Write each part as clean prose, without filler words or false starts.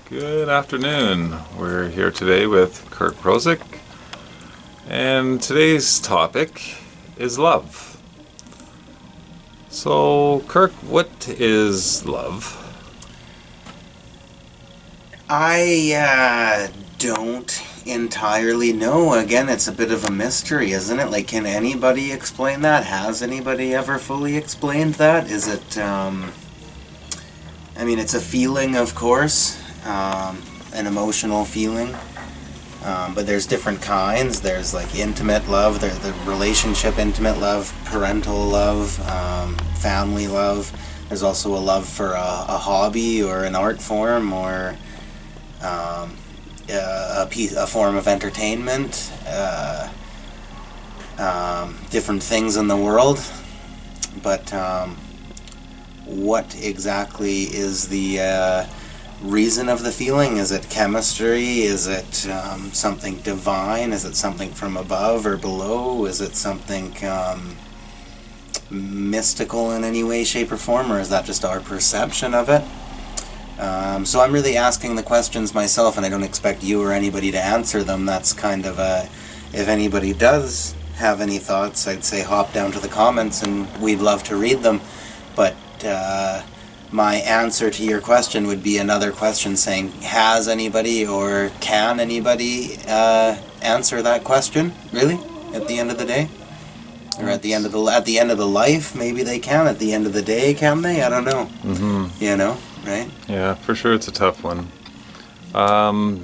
Good afternoon. We're here today with Kirk Prosick, and today's topic is love. So, Kirk, what is love? I don't entirely know. Again, it's a bit of a mystery, isn't it? Like, can anybody explain that? Has anybody ever fully explained that? Is it, it's a feeling, of course, an emotional feeling, but there's different kinds. There's like intimate love, there's the relationship intimate love, parental love, family love. There's also a love for a hobby or an art form or a form of entertainment, different things in the world. But what exactly is the reason of the feeling? Is it chemistry? Is it something divine? Is it something from above or below? Is it something mystical in any way, shape, or form? Or is that just our perception of it? So I'm really asking the questions myself, and I don't expect you or anybody to answer them. That's kind of if anybody does have any thoughts, I'd say hop down to the comments and we'd love to read them. But my answer to your question would be another question saying, has anybody or can anybody answer that question, really, at the end of the day? Or at the end of the life, maybe they can. At the end of the day, can they? I don't know. Mm-hmm. Right? Yeah, for sure it's a tough one.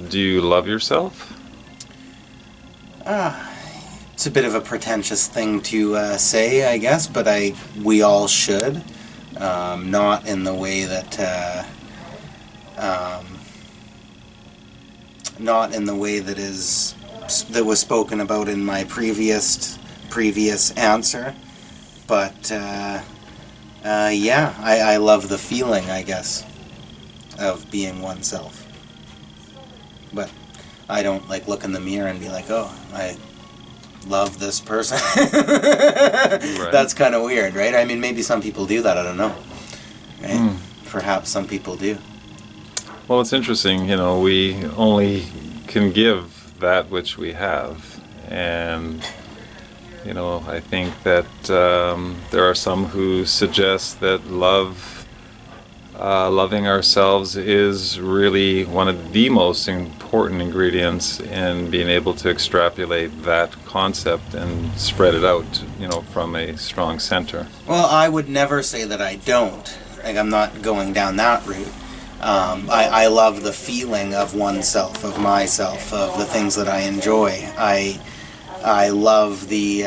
Do you love yourself? It's a bit of a pretentious thing to say, I guess, but we all should. Not in the way that that was spoken about in my previous answer, but I love the feeling, I guess, of being oneself. But I don't look in the mirror and be like, oh, I love this person. Right. That's kind of weird, right? I mean, maybe some people do that, I don't know. Right? Perhaps some people do. Well, it's interesting, we only can give that which we have. And, I think that there are some who suggest that loving ourselves is really one of the most important ingredients in being able to extrapolate that concept and spread it out, from a strong center. Well, I would never say that I don't. I'm not going down that route. I love the feeling of oneself, of myself, of the things that I enjoy. I love the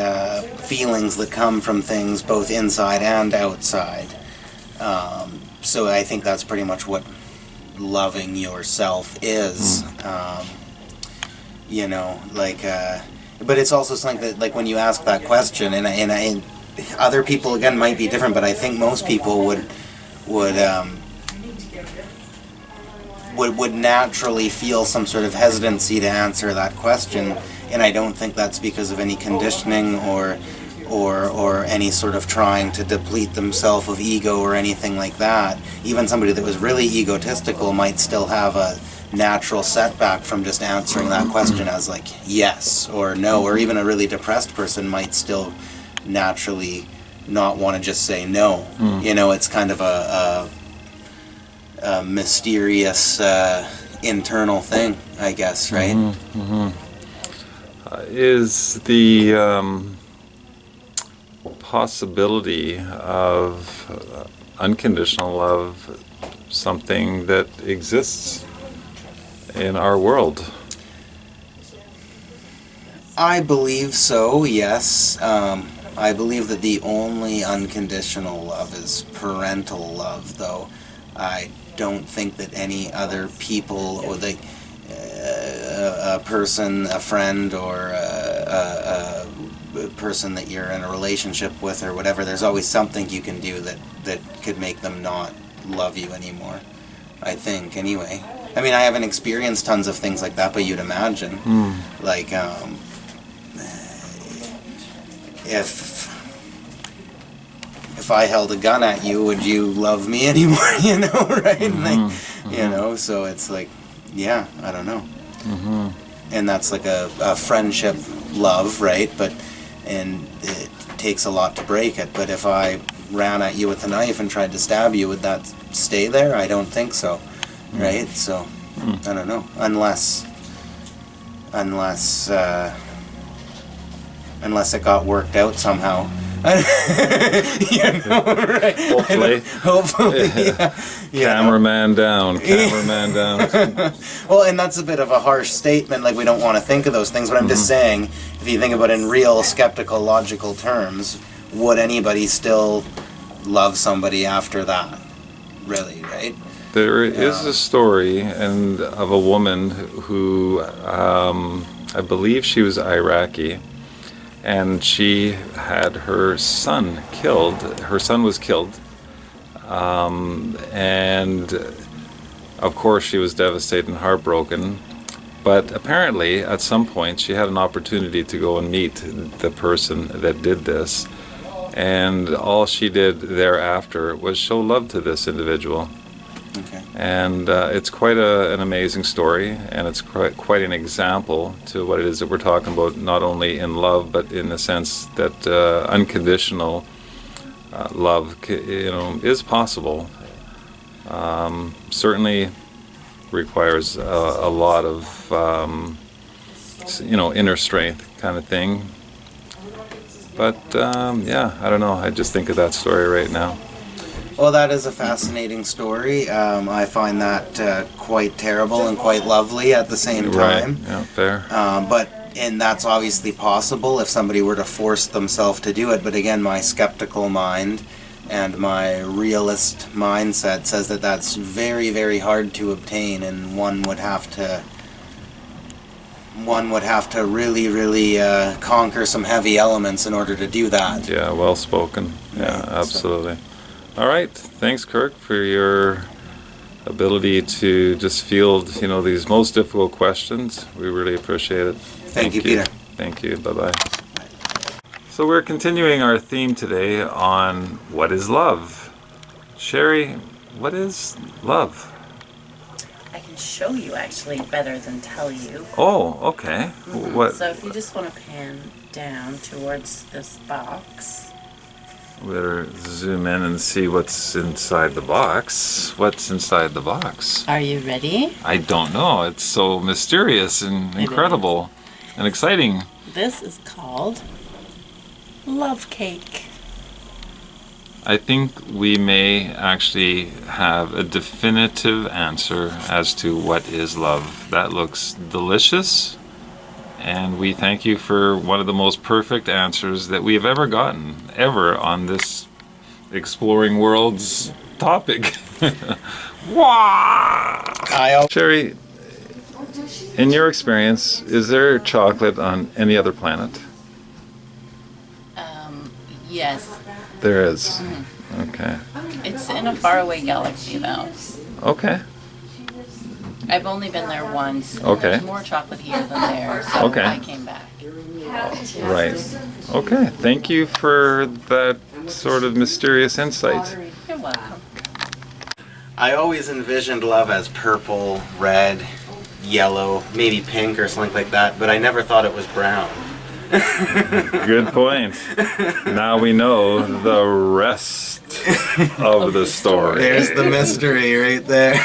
feelings that come from things both inside and outside. So I think that's pretty much what loving yourself is. But it's also something that, when you ask that question, and other people again might be different, but I think most people would naturally feel some sort of hesitancy to answer that question, and I don't think that's because of any conditioning or any sort of trying to deplete themselves of ego or anything like that. Even somebody that was really egotistical might still have a natural setback from just answering that question as yes or no, or even a really depressed person might still naturally not want to just say no. It's kind of a mysterious internal thing, I guess, right? Is the possibility of unconditional love something that exists in our world? I believe so, yes. I believe that the only unconditional love is parental love, though. I don't think that any other people or a person, a friend, or a person that you're in a relationship with or whatever, there's always something you can do that could make them not love you anymore, I think, anyway. I mean, I haven't experienced tons of things like that, but you'd imagine. If I held a gun at you, would you love me anymore? Right? So it's yeah, I don't know. And that's like a friendship love, right? And it takes a lot to break it. But if I ran at you with a knife and tried to stab you, would that stay there? I don't think so, right? So I don't know, unless it got worked out somehow. You know, right? Hopefully, yeah. Cameraman down. Well, and that's a bit of a harsh statement, like we don't want to think of those things, but I'm just saying, if you think about it in real, skeptical, logical terms, would anybody still love somebody after that? Really, right? There is a story of a woman who, I believe she was Iraqi, and she had her son killed. Her son was killed, and of course she was devastated and heartbroken. But apparently, at some point, she had an opportunity to go and meet the person that did this, and all she did thereafter was show love to this individual. Okay. And it's quite an amazing story, and it's quite an example to what it is that we're talking about, not only in love, but in the sense that unconditional love, is possible. Certainly requires a lot of, inner strength kind of thing. But I don't know. I just think of that story right now. Well, that is a fascinating story. I find that quite terrible and quite lovely at the same time. Right. Yeah, fair. And that's obviously possible if somebody were to force themselves to do it. But again, my skeptical mind and my realist mindset says that that's very, very hard to obtain, and one would have to really, really conquer some heavy elements in order to do that. Yeah, well spoken. Yeah, Right, absolutely. All right. Thanks, Kirk, for your ability to just field, these most difficult questions. We really appreciate it. Thank you, Peter. Thank you. Bye-bye. So we're continuing our theme today on what is love. Sherry, what is love? I can show you actually better than tell you. Oh, okay. What? So if you just want to pan down towards this box. Better zoom in and see what's inside the box. What's inside the box? Are you ready? I don't know. It's so mysterious and incredible and exciting. This is called love cake. I think we may actually have a definitive answer as to what is love. That looks delicious, and we thank you for one of the most perfect answers that we have ever gotten, ever, on this Exploring Worlds topic. Wow! Sherry, in your experience, is there chocolate on any other planet? Yes. There is. Okay. It's in a faraway galaxy though. Okay. I've only been there once. And Okay. There's more chocolate here than there, so Okay. I came back. Right. Okay. Thank you for that sort of mysterious insight. You're welcome. I always envisioned love as purple, red, yellow, maybe pink or something like that, but I never thought it was brown. Good point. Now we know the rest of the story. There's the mystery right there.